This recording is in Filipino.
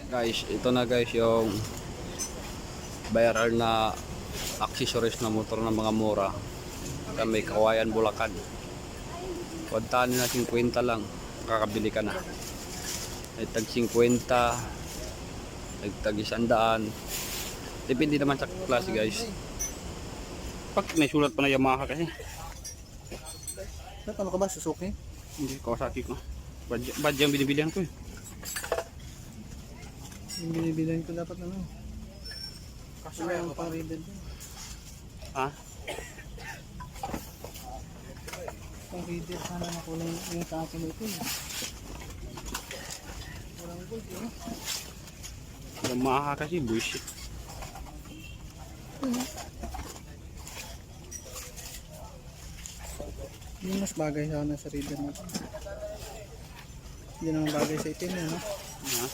Guys, ito na guys yung viral na accessories na motor ng mga mura. May Kawayan, Bulacan. Puntahan na 50 lang, makakabili ka na. Ay tag 50, tag 100. Depende naman sa klase guys. Pag may sulat pa na Yamaha kasi. Ano ka ba? Suzuki? Hindi, Kawasaki ko. Badyang binibilihan ko eh. Yung binibilan ko dapat ano? Kasi yung pang ribbon din. Ha? Pang ribbon sana nakulang yung sa akin ito eh. Walang gold eh. Yamaha kasi bullshit. Yung mas bagay sana sa ribbon natin. Hindi naman bagay sa itim yun, no? Ha?